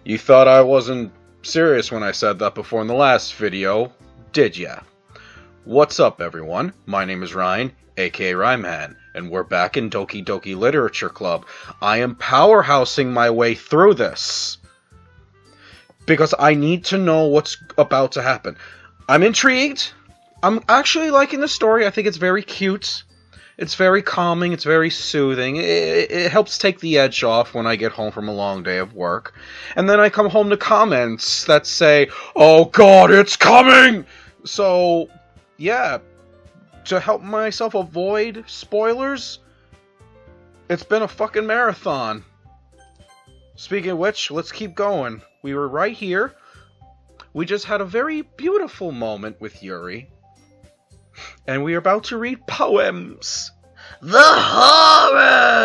You thought I wasn't serious when I said that before in the last video, did ya? What's up, everyone? My name is Ryan, aka Rhymeman, and we're back in Doki Doki Literature Club. I am powerhousing my way through this because I need to know what's about to happen. I'm intrigued. I'm actually liking the story. I think it's very cute. It's very calming. It's very soothing. It helps take the edge off when I get home from a long day of work. And then I come home to comments that say, "Oh God, it's coming!" So, yeah, to help myself avoid spoilers, it's been a fucking marathon. Speaking of which, let's keep going. We were right here. We just had a very beautiful moment with Yuri. And we are about to read poems. The horror!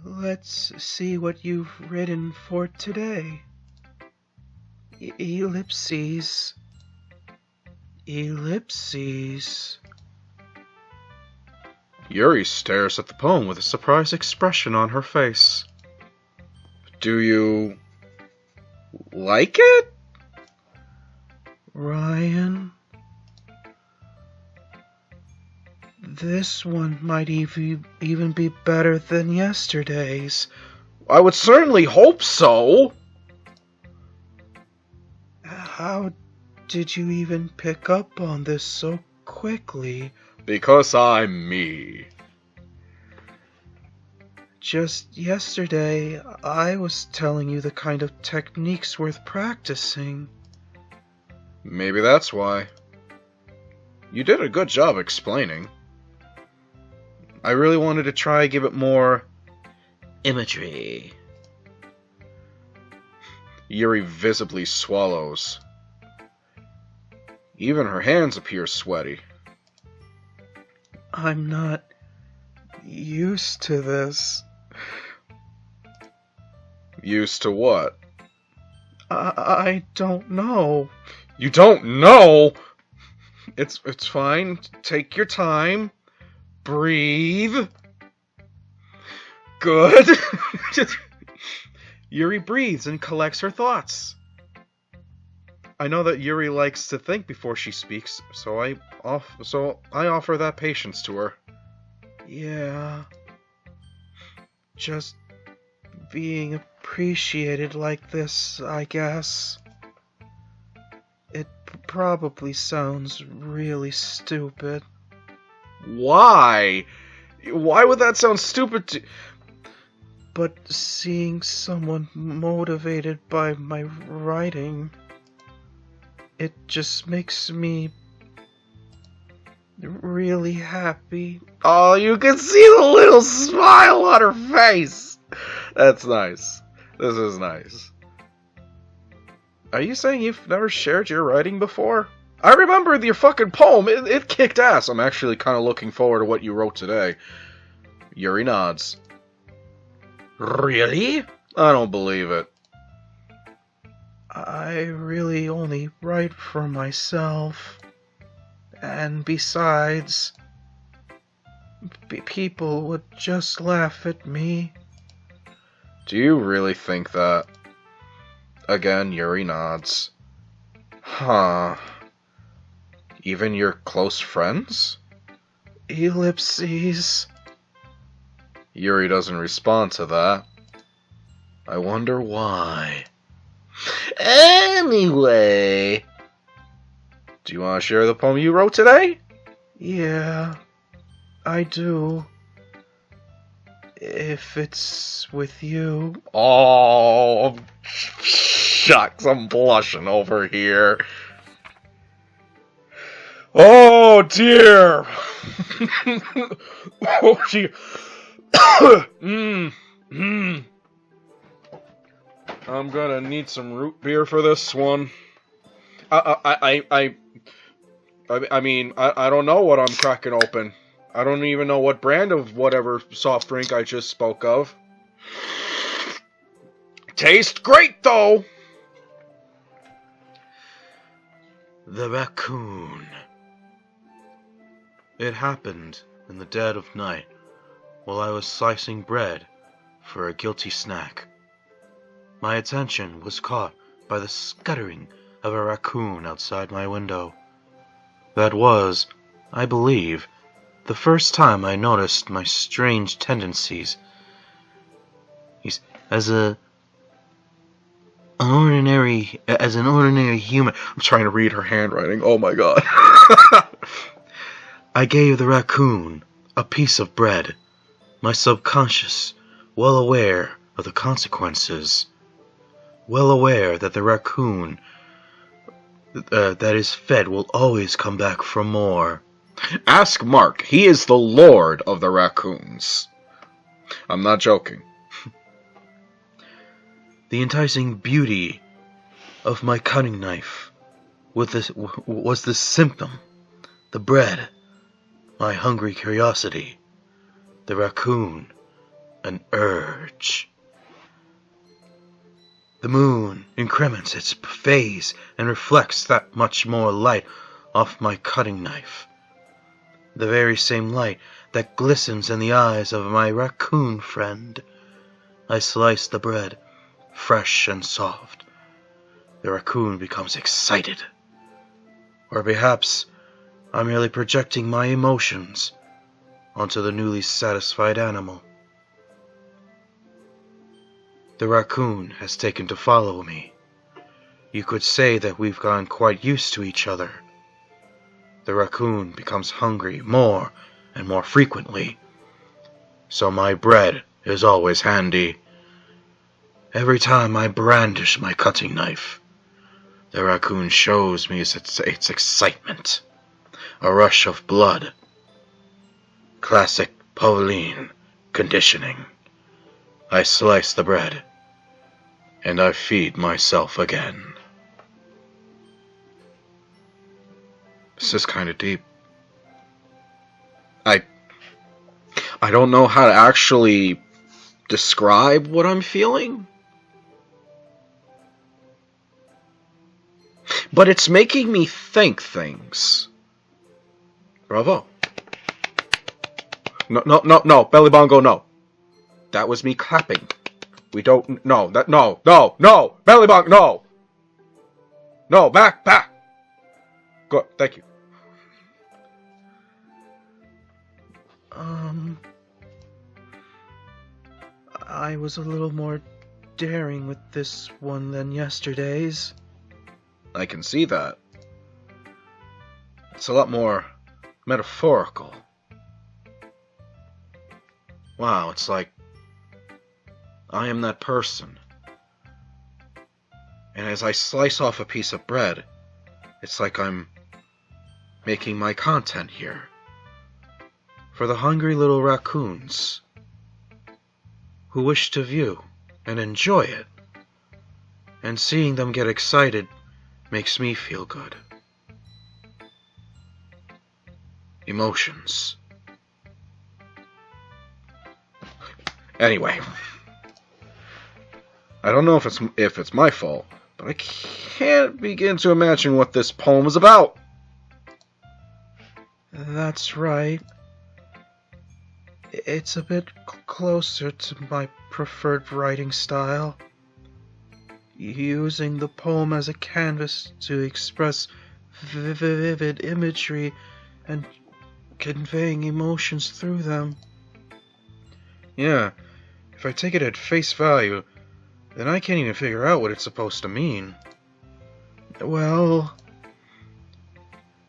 Let's see what you've written for today. Ellipses. Ellipses. Yuri stares at the poem with a surprised expression on her face. Do you like it? Ryan, this one might even be better than yesterday's. I would certainly hope so. How did you even pick up on this so quickly? Because I'm me. Just yesterday, I was telling you the kind of techniques worth practicing. Maybe that's why. You did a good job explaining. I really wanted to try give it more imagery. Yuri visibly swallows. Even her hands appear sweaty. I'm not used to this. Used to what? I don't know. You don't know? It's fine. Take your time. Breathe. Good. Yuri breathes and collects her thoughts. I know that Yuri likes to think before she speaks, so I offer that patience to her. Yeah. Just being appreciated like this, I guess. It probably sounds really stupid. Why? Why would that sound stupid to... But seeing someone motivated by my writing, it just makes me really happy. Oh, you can see the little smile on her face. That's nice. This is nice. Are you saying you've never shared your writing before? I remember your fucking poem. It kicked ass. I'm actually kind of looking forward to what you wrote today. Yuri nods. Really? I don't believe it. I really only write for myself. And besides, people would just laugh at me. Do you really think that? Again, Yuri nods. Huh. Even your close friends? Ellipses. Yuri doesn't respond to that. I wonder why. Anyway, do you want to share the poem you wrote today? Yeah, I do. If it's with you. Oh, shucks, I'm blushing over here. Oh, dear. Oh, dear. I'm gonna need some root beer for this one. I mean, I don't know what I'm cracking open. I don't even know what brand of whatever soft drink I just spoke of. Tastes great, though! The raccoon. It happened in the dead of night, while I was slicing bread for a guilty snack. My attention was caught by the scuttering of a raccoon outside my window. That was, I believe, the first time I noticed my strange tendencies. As an ordinary human. I'm trying to read her handwriting. Oh my god. I gave the raccoon a piece of bread, my subconscious, well aware of the consequences, well aware that the raccoon that is fed will always come back for more. Ask Mark. He is the lord of the raccoons. I'm not joking. The enticing beauty of my cutting knife was the symptom, the bread, my hungry curiosity, the raccoon, an urge. The moon increments its phase and reflects that much more light off my cutting knife. The very same light that glistens in the eyes of my raccoon friend. I slice the bread, fresh and soft. The raccoon becomes excited. Or perhaps I'm merely projecting my emotions onto the newly satisfied animal. The raccoon has taken to follow me. You could say that we've gotten quite used to each other. The raccoon becomes hungry more and more frequently, so my bread is always handy. Every time I brandish my cutting knife, the raccoon shows me its excitement, a rush of blood. Classic Pauline conditioning. I slice the bread, and I feed myself again. This is kind of deep. I don't know how to actually describe what I'm feeling, but it's making me think things. Bravo. No, belly bongo, no. That was me clapping. We don't, no, belly bongo, no, back. Good, thank you. I was a little more daring with this one than yesterday's. I can see that. It's a lot more metaphorical. Wow, it's like I am that person. And as I slice off a piece of bread, it's like I'm making my content here. For the hungry little raccoons who wish to view and enjoy it. And seeing them get excited makes me feel good. Emotions. Anyway, I don't know if it's my fault, but I can't begin to imagine what this poem is about. That's right. It's a bit closer to my preferred writing style. Using the poem as a canvas to express vivid imagery and conveying emotions through them. Yeah, if I take it at face value, then I can't even figure out what it's supposed to mean. Well,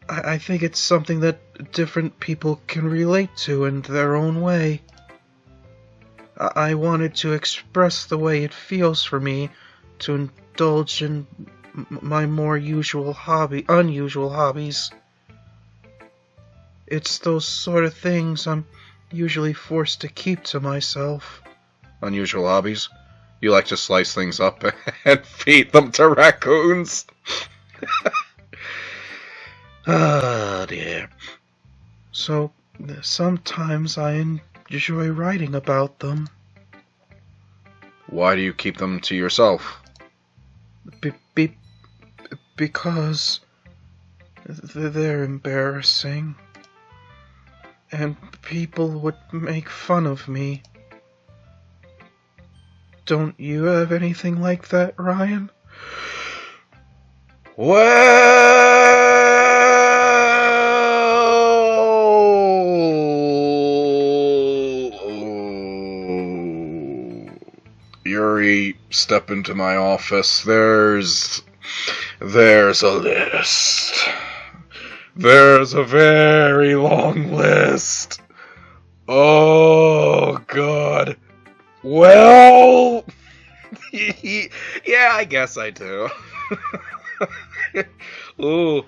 I think it's something that different people can relate to in their own way. I wanted to express the way it feels for me to indulge in my more unusual hobbies. It's those sort of things I'm usually forced to keep to myself. Unusual hobbies? You like to slice things up and feed them to raccoons? Ah, dear. So, sometimes I enjoy writing about them. Why do you keep them to yourself? Because they're embarrassing. and people would make fun of me. Don't you have anything like that, Ryan? Yuri, step into my office. There's a list. There's a very long list. Oh, God. Well, yeah, I guess I do. Ooh.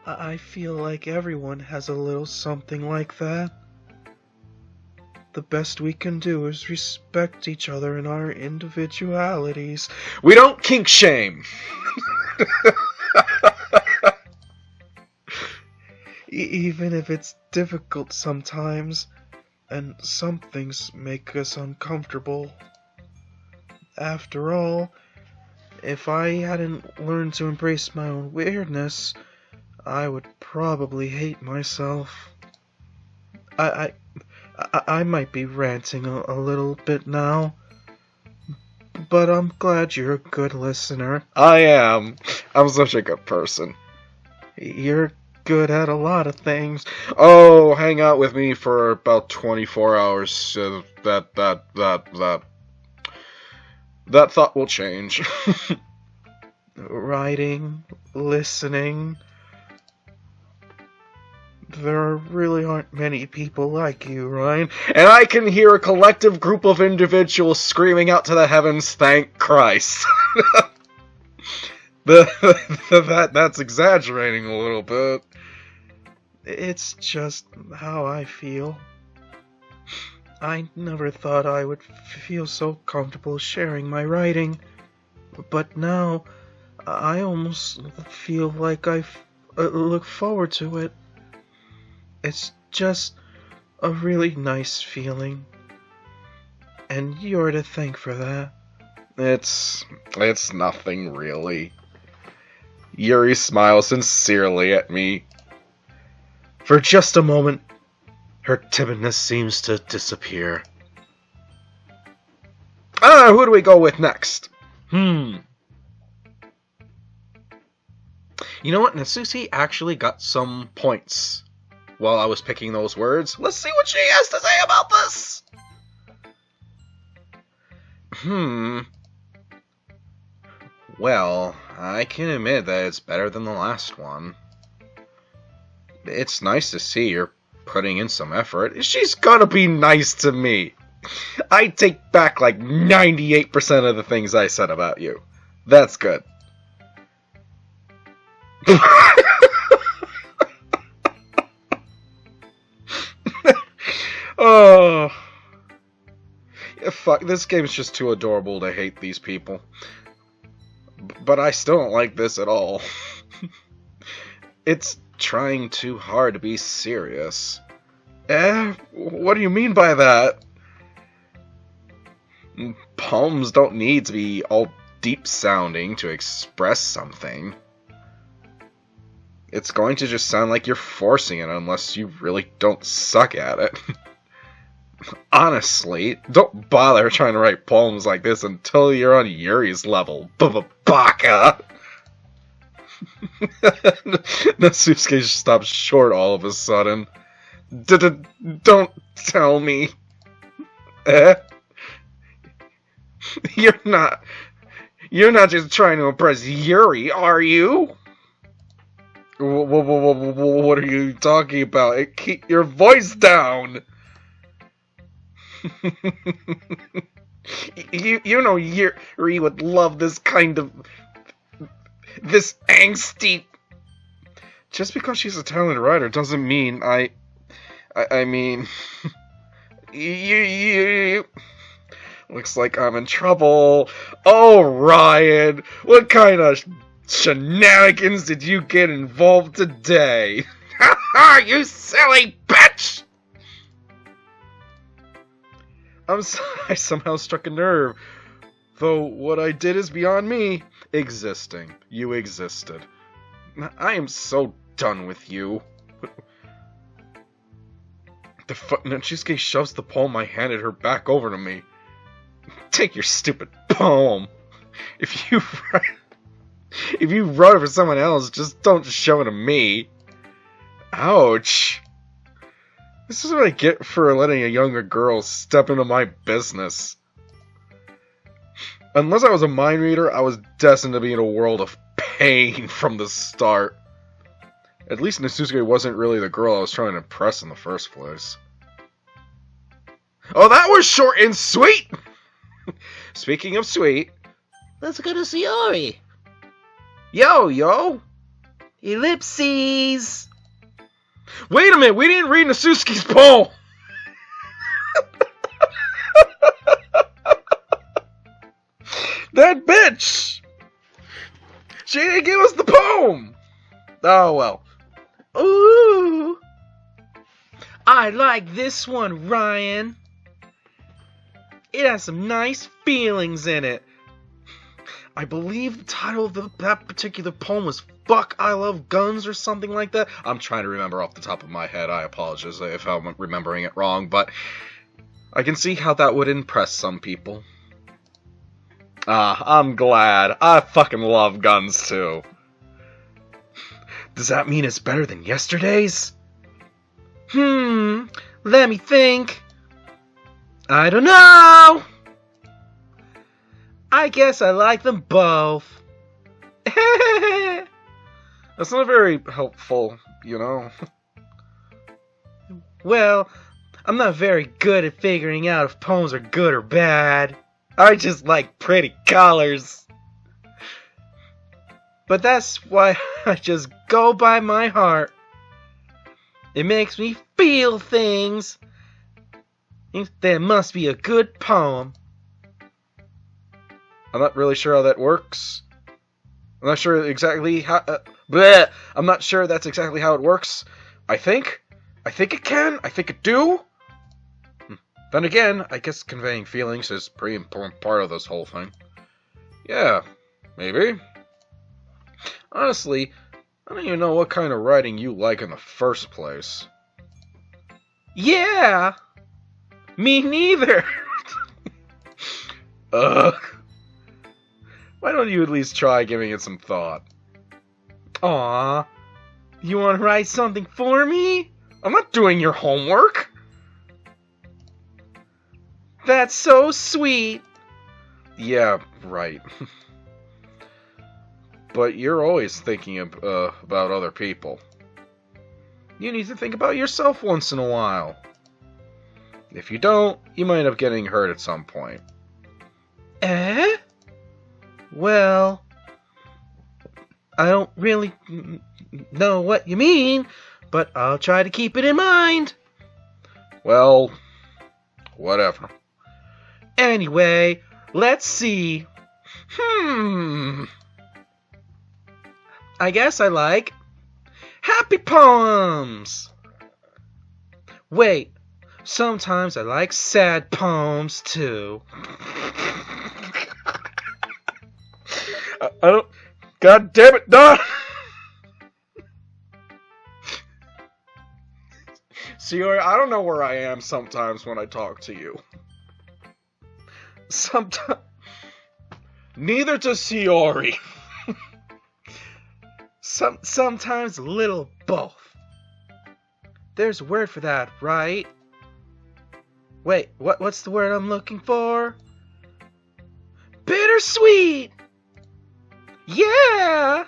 I feel like everyone has a little something like that. The best we can do is respect each other in our individualities. We don't kink shame. Even if it's difficult sometimes, and some things make us uncomfortable. After all, if I hadn't learned to embrace my own weirdness, I would probably hate myself. I might be ranting a little bit now, but I'm glad you're a good listener. I am. I'm such a good person. You're good at a lot of things. Oh, hang out with me for about 24 hours. That thought will change. Writing, listening. There really aren't many people like you, Ryan. And I can hear a collective group of individuals screaming out to the heavens, thank Christ. That's exaggerating a little bit. It's just how I feel. I never thought I would feel so comfortable sharing my writing, but now I almost feel like I look forward to it. It's just a really nice feeling, and you're to thank for that. It's nothing really. Yuri smiles sincerely at me. For just a moment, her timidness seems to disappear. Who do we go with next? You know what? Nasusi actually got some points while I was picking those words. Let's see what she has to say about this. Well, I can admit that it's better than the last one. It's nice to see you're putting in some effort. She's gonna be nice to me. I take back like 98% of the things I said about you. That's good. Oh. Yeah, fuck, this game's just too adorable to hate these people. But I still don't like this at all. It's trying too hard to be serious. What do you mean by that? Poems don't need to be all deep-sounding to express something. It's going to just sound like you're forcing it unless you really don't suck at it. Honestly, don't bother trying to write poems like this until you're on Yuri's level, Baka! Natsuke stops short all of a sudden. Don't tell me. You're not just trying to impress Yuri, are you? What are you talking about? Keep your voice down! You know Yuri would love this kind of... this angsty... Just because she's a talented writer doesn't mean I mean... you... Looks like I'm in trouble. Oh, Ryan, what kind of shenanigans did you get involved today? Ha ha, you silly bitch! I somehow struck a nerve. Though what I did is beyond me. Existing. You existed. I am so done with you. Nenchisuke shoves the poem I handed her back over to me. Take your stupid poem. If you wrote it for someone else, just don't show it to me. Ouch. This is what I get for letting a younger girl step into my business. Unless I was a mind reader, I was destined to be in a world of pain from the start. At least Nenchisuke wasn't really the girl I was trying to impress in the first place. Oh, that was short and sweet! Speaking of sweet, let's go to Shiori. Yo! Ellipses! Wait a minute, we didn't read Nenchisuke's poem! That bitch! She didn't give us the poem! Oh well. Ooh! I like this one, Ryan. It has some nice feelings in it. I believe the title of that particular poem was Fuck, I Love Guns or something like that. I'm trying to remember off the top of my head. I apologize if I'm remembering it wrong, but I can see how that would impress some people. I'm glad. I fucking love guns too. Does that mean it's better than yesterday's? Let me think. I don't know. I guess I like them both. That's not very helpful, you know. Well, I'm not very good at figuring out if poems are good or bad. I just like pretty colors. But that's why I just go by my heart. It makes me feel things. That must be a good poem. I'm not really sure how that works. I'm not sure exactly how... I'm not sure that's exactly how it works. I think it can. I think it do. Then again, I guess conveying feelings is a pretty important part of this whole thing. Yeah, maybe. Honestly, I don't even know what kind of writing you like in the first place. Yeah! Me neither! Ugh. Why don't you at least try giving it some thought? Aw. You want to write something for me? I'm not doing your homework! That's so sweet. Yeah, right. But you're always thinking about other people. You need to think about yourself once in a while. If you don't, you might end up getting hurt at some point. Eh? Well, I don't really know what you mean, but I'll try to keep it in mind. Well, whatever. Anyway, let's see. I guess I like happy poems. Wait, sometimes I like sad poems too. I don't... God damn it, Don! Shiori, I don't know where I am sometimes when I talk to you. Sometimes... Neither does Shiori. Sometimes a little both. There's a word for that, right? Wait, what's the word I'm looking for? Bittersweet! Yeah!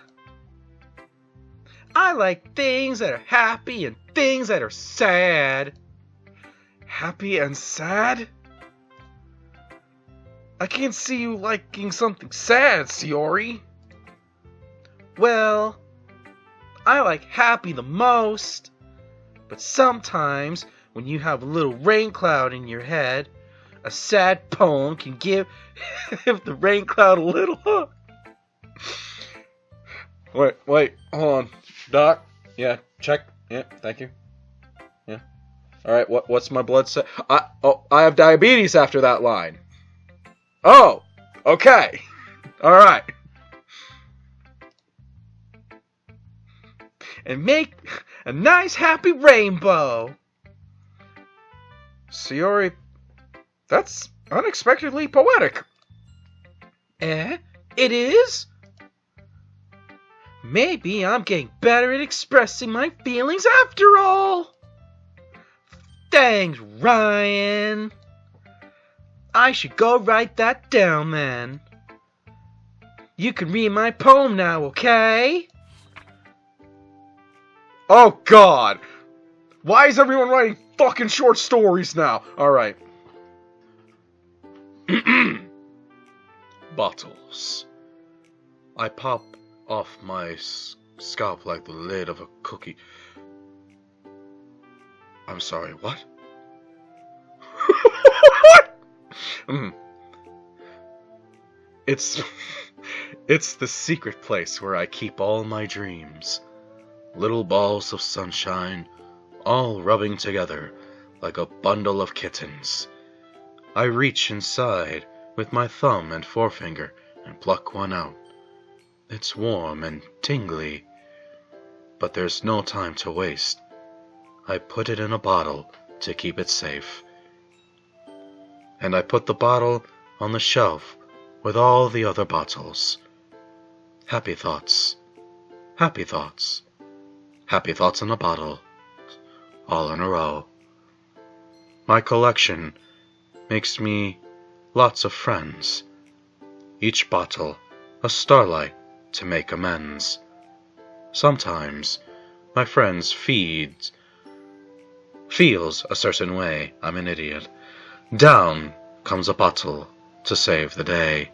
I like things that are happy and things that are sad. Happy and sad? I can't see you liking something sad, Shiori. Well, I like happy the most. But sometimes, when you have a little rain cloud in your head, a sad poem can give the rain cloud a little hug. Wait, hold on. Doc? Yeah, check. Yeah, thank you. Yeah. Alright, what's my blood set? I have diabetes after that line. Oh, okay. Alright. And make a nice happy rainbow. Sayori, that's unexpectedly poetic. Eh? It is? Maybe I'm getting better at expressing my feelings after all. Thanks, Ryan. I should go write that down then. You can read my poem now, okay? Oh God! Why is everyone writing fucking short stories now? Alright. Bottles. I pop off my scalp like the lid of a cookie. I'm sorry, what? It's the secret place where I keep all my dreams. Little balls of sunshine, all rubbing together like a bundle of kittens. I reach inside with my thumb and forefinger and pluck one out. It's warm and tingly, but there's no time to waste. I put it in a bottle to keep it safe. And I put the bottle on the shelf with all the other bottles. Happy thoughts, happy thoughts, happy thoughts in a bottle, all in a row. My collection makes me lots of friends. Each bottle a starlight to make amends. Sometimes my friends feels a certain way, I'm an idiot. Down comes a bottle to save the day.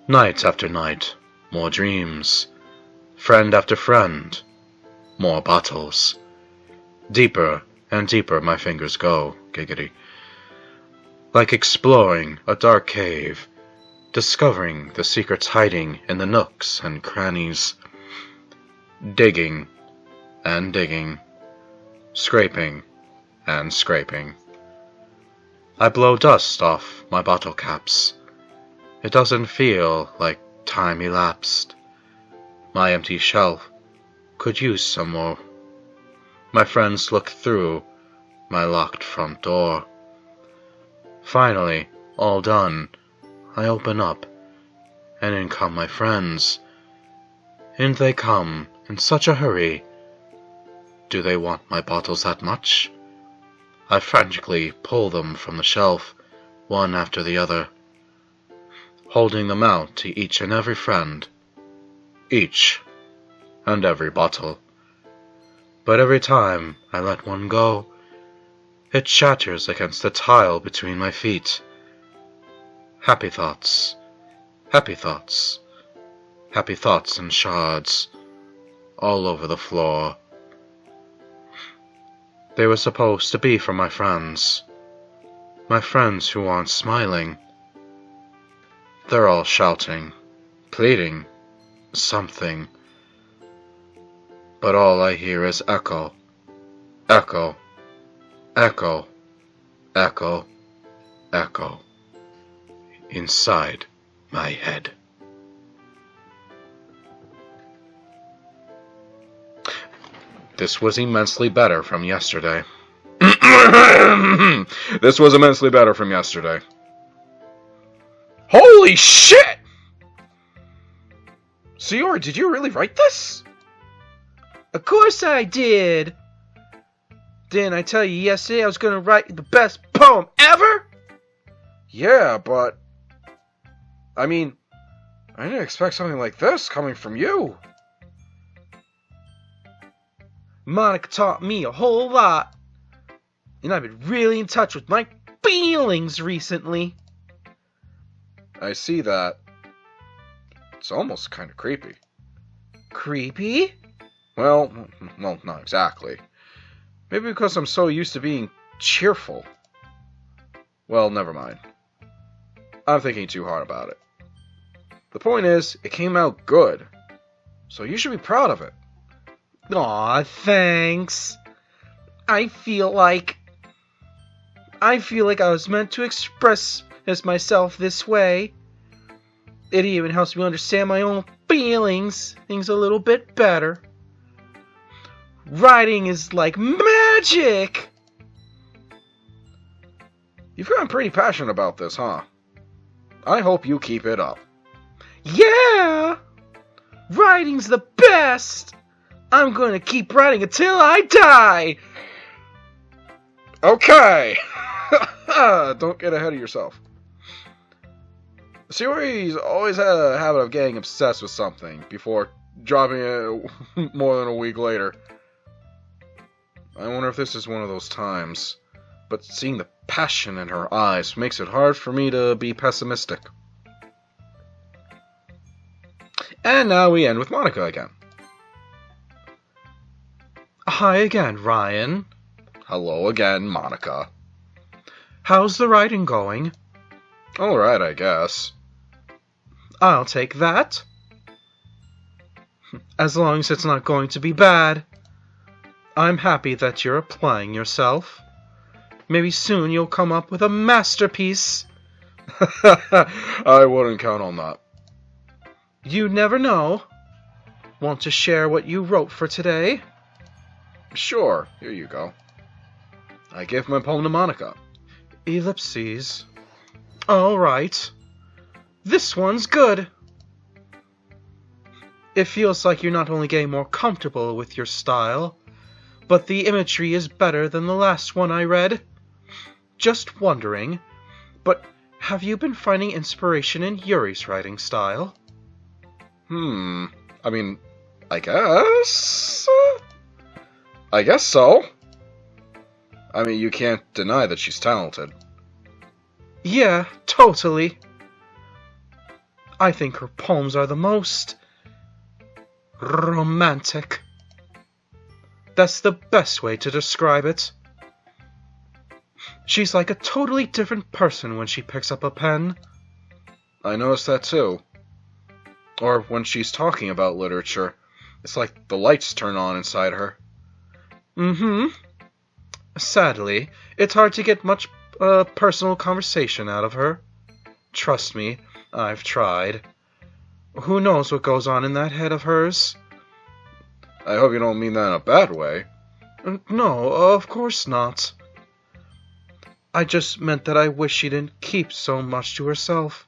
Night after night, more dreams. Friend after friend, more bottles. Deeper and deeper my fingers go, giggity. Like exploring a dark cave, discovering the secrets hiding in the nooks and crannies. Digging and digging, scraping and scraping. I blow dust off my bottle caps. It doesn't feel like time elapsed. My empty shelf could use some more. My friends look through my locked front door. Finally, all done, I open up, and in come my friends. In they come in such a hurry. Do they want my bottles that much? I frantically pull them from the shelf, one after the other, holding them out to each and every friend, each and every bottle. But every time I let one go, it shatters against the tile between my feet. Happy thoughts, happy thoughts, happy thoughts in shards, all over the floor. They were supposed to be for my friends who aren't smiling. They're all shouting, pleading, something. But all I hear is echo, echo, echo, echo, echo, inside my head. This was immensely better from yesterday. This was immensely better from yesterday. Holy shit! Sayori, did you really write this? Of course I did. Didn't I tell you yesterday I was going to write the best poem ever? Yeah, but I mean, I didn't expect something like this coming from you. Monica taught me a whole lot. And I've been really in touch with my feelings recently. I see that. It's almost kind of creepy. Creepy? Well, not exactly. Maybe because I'm so used to being cheerful. Well, never mind. I'm thinking too hard about it. The point is, it came out good. So you should be proud of it. Aw, thanks. I feel like I was meant to express myself this way. It even helps me understand my own feelings, things a little bit better. Writing is like magic. You've gotten pretty passionate about this, huh? I hope you keep it up. Yeah! Writing's the best! I'm gonna keep writing until I die! Okay! Don't get ahead of yourself. Sayori's always had a habit of getting obsessed with something before dropping it more than a week later. I wonder if this is one of those times. But seeing the passion in her eyes makes it hard for me to be pessimistic. And now we end with Monica again. Hi again, Ryan. Hello again, Monica. How's the writing going? Alright, I guess. I'll take that. As long as it's not going to be bad. I'm happy that you're applying yourself. Maybe soon you'll come up with a masterpiece. I wouldn't count on that. You never know. Want to share what you wrote for today? Sure, here you go. I give my poem to Monica. Ellipses. All right. This one's good. It feels like you're not only getting more comfortable with your style, but the imagery is better than the last one I read. Just wondering, but have you been finding inspiration in Yuri's writing style? I mean, I guess? I guess so. I mean, you can't deny that she's talented. Yeah, totally. I think her poems are the most romantic. That's the best way to describe it. She's like a totally different person when she picks up a pen. I noticed that too. Or when she's talking about literature, it's like the lights turn on inside her. Sadly, it's hard to get much personal conversation out of her. Trust me, I've tried. Who knows what goes on in that head of hers? I hope you don't mean that in a bad way. No, of course not. I just meant that I wish she didn't keep so much to herself.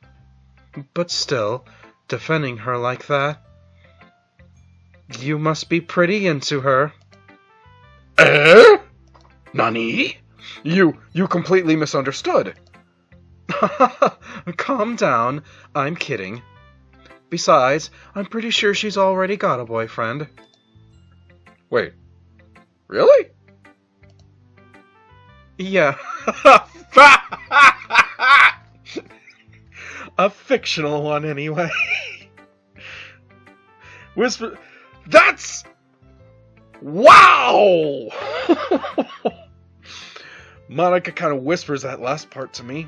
But still, defending her like that... You must be pretty into her. Eh? Nani? You completely misunderstood. Calm down, I'm kidding. Besides, I'm pretty sure she's already got a boyfriend. Wait, really? Yeah. A fictional one, anyway. Whisper... That's... Wow! Monica kind of whispers that last part to me.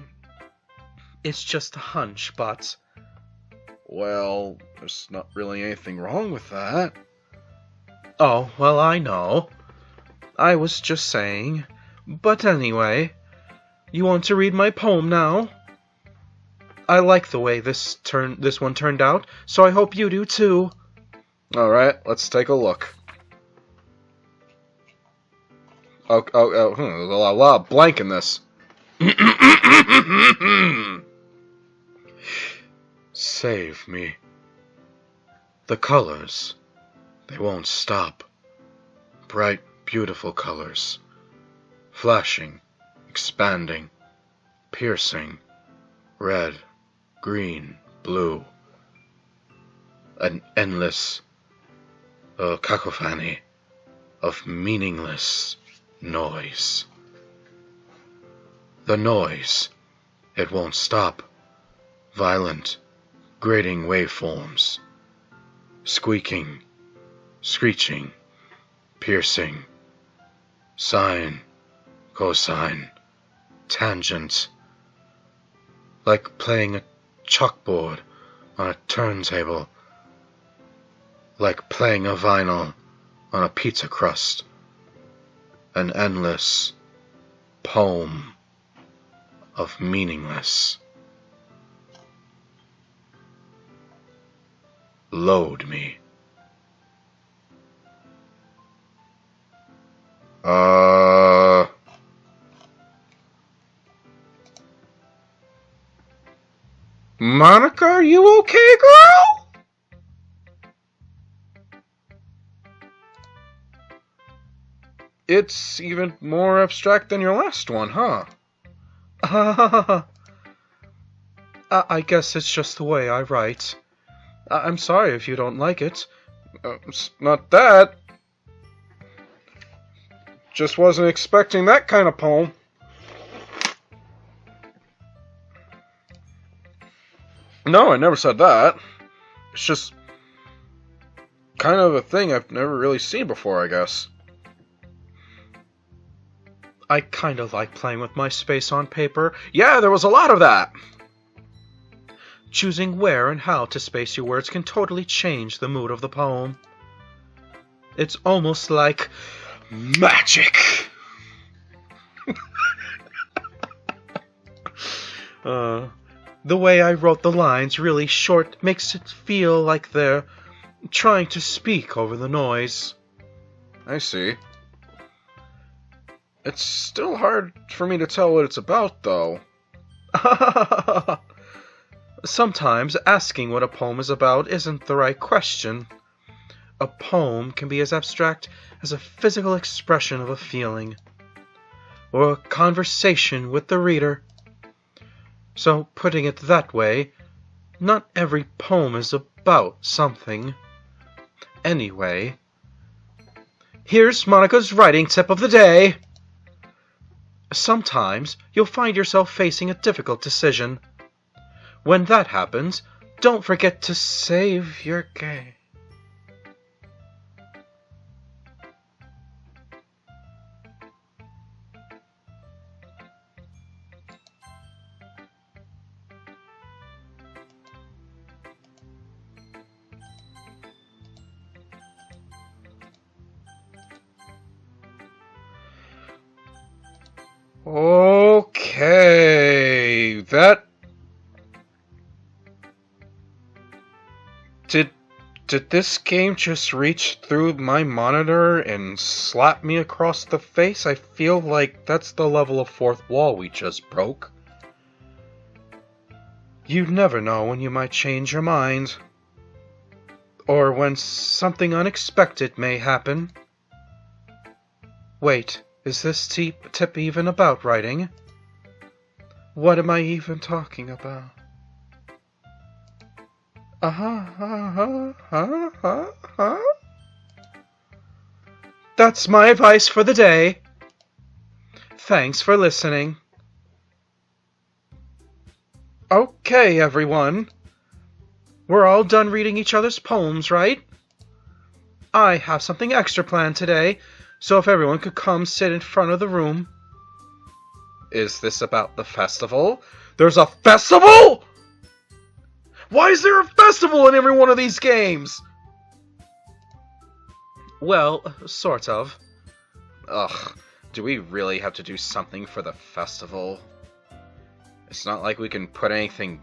It's just a hunch, but... Well, there's not really anything wrong with that. Oh, well, I know. I was just saying. But anyway, you want to read my poem now? I like the way this one turned out, so I hope you do too. Alright, let's take a look. There's a lot of blank in this. Save me. The colors, they won't stop. Bright, beautiful colors. Flashing, expanding, piercing. Red, green, blue. An endless cacophony of meaningless noise. The noise, it won't stop. Violent, grating waveforms. Squeaking, screeching, piercing. Sine, cosine, tangent. Like playing a chalkboard on a turntable. Like playing a vinyl on a pizza crust. An endless poem of meaningless. Load me. Monica, are you okay, girl? It's even more abstract than your last one, huh? I guess it's just the way I write. I'm sorry if you don't like it. It's not that. Just wasn't expecting that kind of poem. No, I never said that. It's just kind of a thing I've never really seen before, I guess. I kind of like playing with my space on paper. Yeah, there was a lot of that. Choosing where and how to space your words can totally change the mood of the poem. It's almost like magic. The way I wrote the lines really short makes it feel like they're trying to speak over the noise. I see. It's still hard for me to tell what it's about, though. Sometimes asking what a poem is about isn't the right question. A poem can be as abstract as a physical expression of a feeling, or a conversation with the reader. So, putting it that way, not every poem is about something. Anyway, here's Monica's writing tip of the day. Sometimes you'll find yourself facing a difficult decision. When that happens, don't forget to save your game. Okay, that... Did this game just reach through my monitor and slap me across the face? I feel like that's the level of fourth wall we just broke. You never know when you might change your mind. Or when something unexpected may happen. Wait, is this tip even about writing? What am I even talking about? That's my advice for the day. Thanks for listening. Okay, everyone. We're all done reading each other's poems, right? I have something extra planned today, so if everyone could come sit in front of the room. Is this about the festival? There's a festival?! Why is there a festival in every one of these games? Well, sort of. Ugh, do we really have to do something for the festival? It's not like we can put anything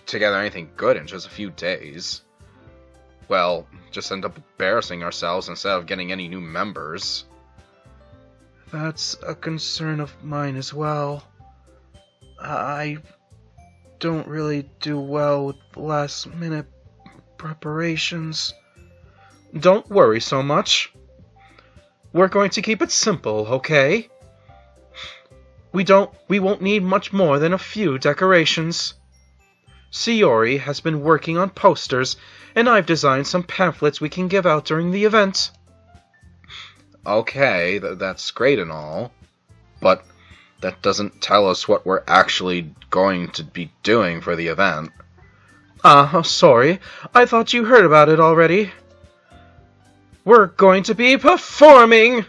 together anything good in just a few days. Well, just end up embarrassing ourselves instead of getting any new members. That's a concern of mine as well. I don't really do well with last-minute preparations. Don't worry so much. We're going to keep it simple, okay? We won't need much more than a few decorations. Sayori has been working on posters, and I've designed some pamphlets we can give out during the event. Okay, that's great and all, but that doesn't tell us what we're actually going to be doing for the event. Sorry. I thought you heard about it already. We're going to be performing!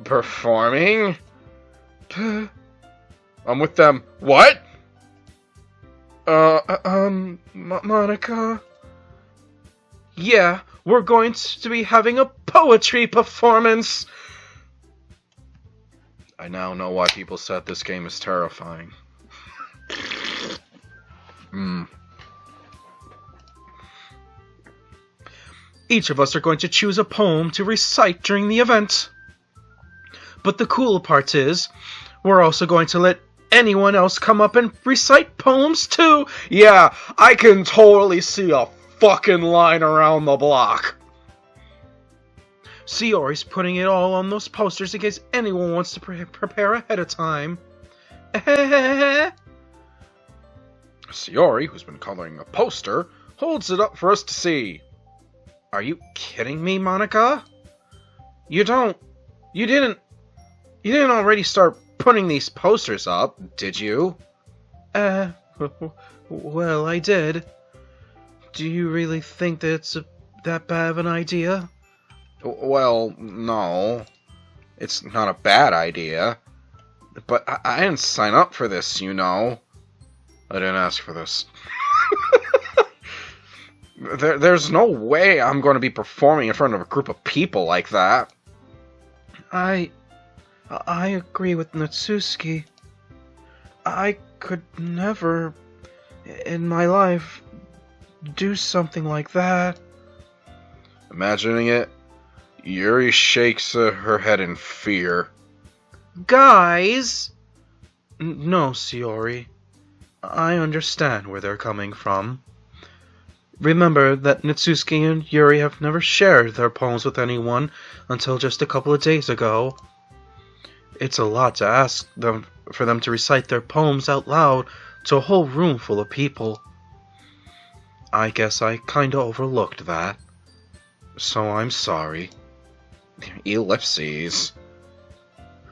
Performing? I'm with them. What? Monica? Yeah, we're going to be having a poetry performance! I now know why people said this game is terrifying. Each of us are going to choose a poem to recite during the event. But the cool part is, we're also going to let anyone else come up and recite poems too. Yeah, I can totally see a fucking line around the block. Sayori's putting it all on those posters in case anyone wants to prepare ahead of time. Sayori, who's been coloring a poster, holds it up for us to see. Are you kidding me, Monica? You didn't already start putting these posters up, did you? Well, I did. Do you really think that it's that bad of an idea? Well, no. It's not a bad idea. But I didn't sign up for this, you know. I didn't ask for this. There's no way I'm going to be performing in front of a group of people like that. I agree with Natsuki. I could never, in my life, do something like that. Imagining it, Yuri shakes her head in fear. Guys! No, Sayori. I understand where they're coming from. Remember that Natsuki and Yuri have never shared their poems with anyone until just a couple of days ago. It's a lot to ask them for them to recite their poems out loud to a whole room full of people. I guess I kinda overlooked that. So I'm sorry. Ellipses.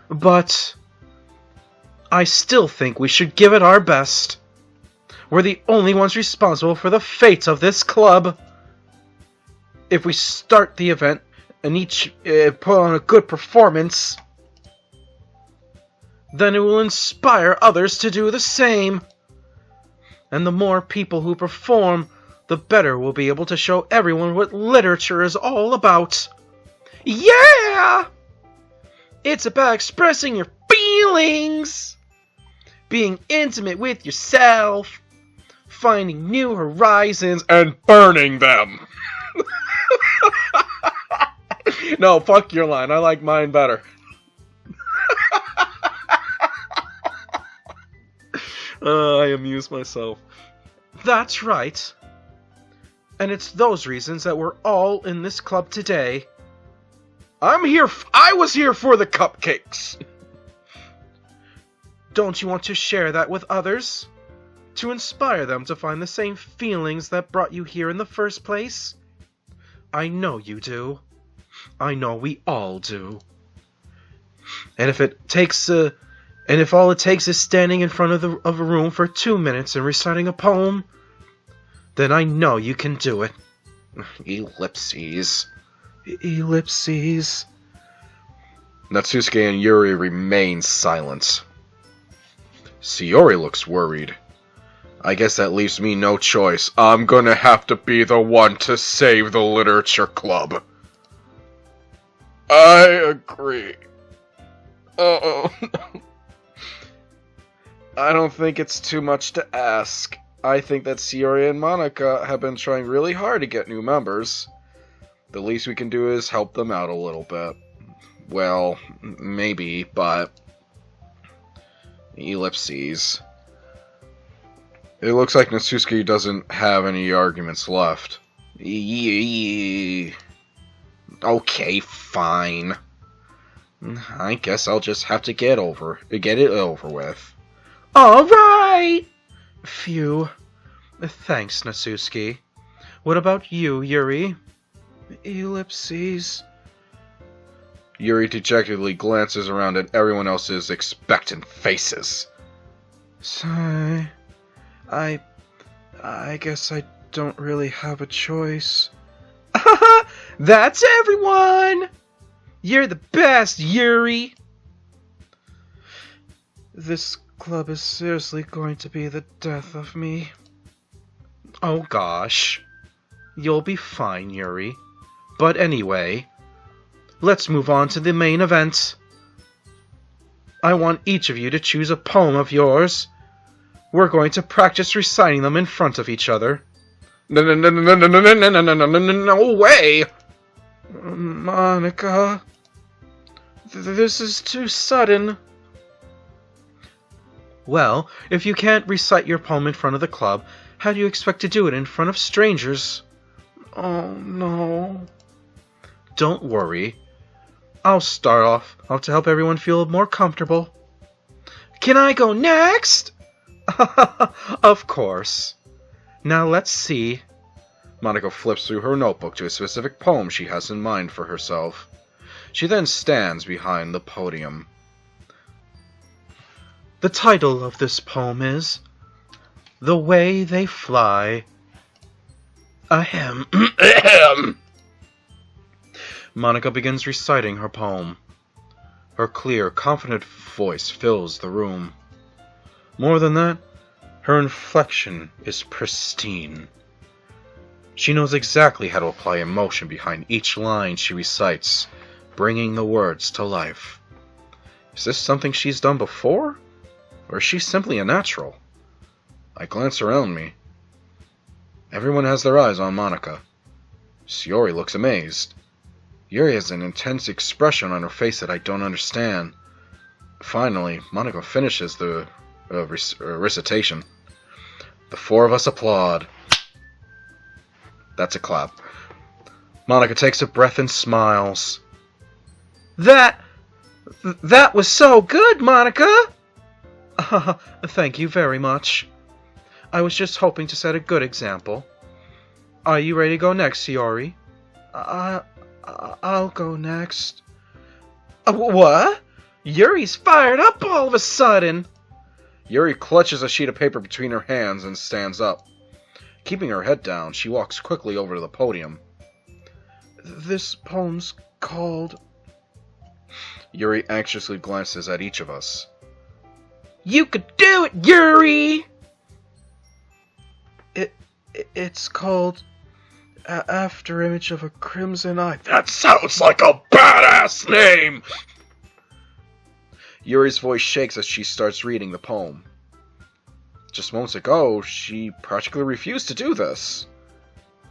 But I still think we should give it our best. We're the only ones responsible for the fate of this club. If we start the event and each put on a good performance, then it will inspire others to do the same. And the more people who perform, the better we'll be able to show everyone what literature is all about. Yeah! It's about expressing your feelings, being intimate with yourself, finding new horizons, and burning them. No, fuck your line. I like mine better. I amuse myself. That's right. And it's those reasons that we're all in this club today. I was here for the cupcakes. Don't you want to share that with others? To inspire them to find the same feelings that brought you here in the first place? I know you do. I know we all do. And if all it takes is standing in front of a room for 2 minutes and reciting a poem, then I know you can do it. Ellipses. Ellipses. Natsuki and Yuri remain silent. Sayori looks worried. I guess that leaves me no choice. I'm gonna have to be the one to save the literature club. I agree. Uh-oh. I don't think it's too much to ask. I think that Sayori and Monica have been trying really hard to get new members. The least we can do is help them out a little bit. Well, maybe, but... Ellipses. It looks like Natsuki doesn't have any arguments left. Okay, fine. I guess I'll just have to get it over with. Alright! Phew. Thanks, Natsuki. What about you, Yuri? Ellipses. Yuri dejectedly glances around at everyone else's expectant faces. Sigh. I guess I don't really have a choice. That's everyone! You're the best, Yuri! This club is seriously going to be the death of me. Oh gosh. You'll be fine, Yuri. But anyway, let's move on to the main event. I want each of you to choose a poem of yours. We're going to practice reciting them in front of each other. No way! Monica, this is too sudden. Well, if you can't recite your poem in front of the club, how do you expect to do it in front of strangers? Oh, no. Don't worry. I'll start off to help everyone feel more comfortable. Can I go next? Of course. Now let's see. Monica flips through her notebook to a specific poem she has in mind for herself. She then stands behind the podium. The title of this poem is The Way They Fly. Ahem. Ahem. Monica begins reciting her poem. Her clear, confident voice fills the room. More than that, her inflection is pristine. She knows exactly how to apply emotion behind each line she recites, bringing the words to life. Is this something she's done before? Or is she simply a natural? I glance around me. Everyone has their eyes on Monica. Shiori looks amazed. Yuri has an intense expression on her face that I don't understand. Finally, Monica finishes the recitation. The four of us applaud. That's a clap. Monica takes a breath and smiles. That was so good, Monica! Thank you very much. I was just hoping to set a good example. Are you ready to go next, Shiori? I'll go next. What? Yuri's fired up all of a sudden. Yuri clutches a sheet of paper between her hands and stands up. Keeping her head down, she walks quickly over to the podium. This poem's called... Yuri anxiously glances at each of us. You could do it, Yuri! It's called... After Image of a Crimson Eye. That sounds like a badass name! Yuri's voice shakes as she starts reading the poem. Just moments ago, she practically refused to do this.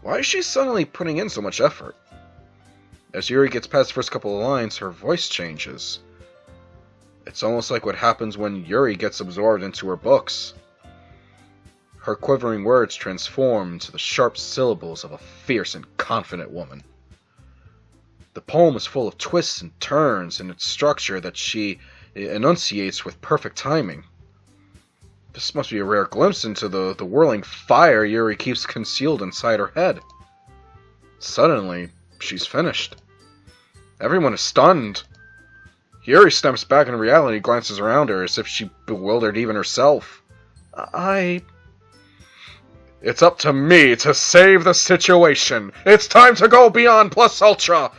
Why is she suddenly putting in so much effort? As Yuri gets past the first couple of lines, her voice changes. It's almost like what happens when Yuri gets absorbed into her books. Her quivering words transform into the sharp syllables of a fierce and confident woman. The poem is full of twists and turns in its structure that she enunciates with perfect timing. This must be a rare glimpse into the whirling fire Yuri keeps concealed inside her head. Suddenly, she's finished. Everyone is stunned. Yuri steps back in reality and glances around her as if she bewildered even herself. It's up to me to save the situation. It's time to go beyond plus ultra.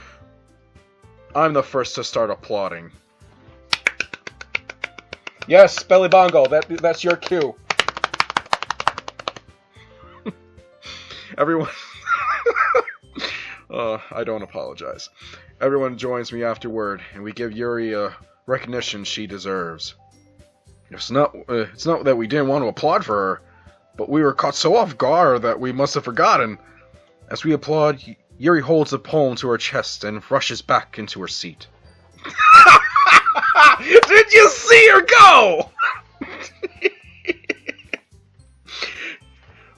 I'm the first to start applauding. Yes, Belly Bongo, that's your cue. Everyone... I don't apologize. Everyone joins me afterward, and we give Yuri a recognition she deserves. It's not that we didn't want to applaud for her, but we were caught so off guard that we must have forgotten. As we applaud, Yuri holds the poem to her chest and rushes back into her seat. Did you see her go?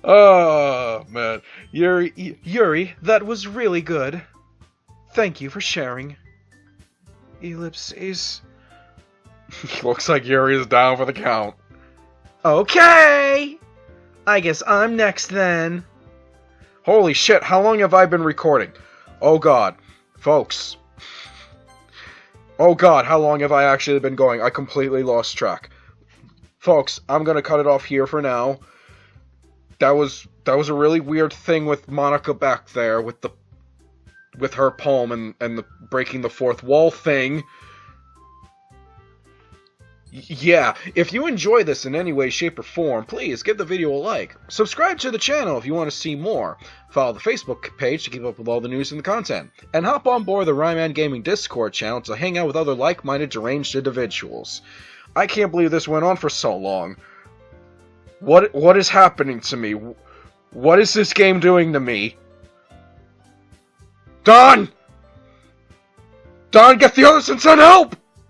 Oh, man. Yuri, that was really good. Thank you for sharing. Ellipses. Looks like Yuri is down for the count. Okay! I guess I'm next then. Holy shit, how long have I been recording? Oh god. Folks. Oh god, how long have I actually been going? I completely lost track. Folks, I'm gonna cut it off here for now. That was a really weird thing with Monica back there with her poem and the breaking the fourth wall thing. Yeah, if you enjoy this in any way, shape, or form, please give the video a like. Subscribe to the channel if you want to see more. Follow the Facebook page to keep up with all the news and the content. And hop on board the Ryman Gaming Discord channel to hang out with other like-minded deranged individuals. I can't believe this went on for so long. What is happening to me? What is this game doing to me? Don! Don, get the others and send help!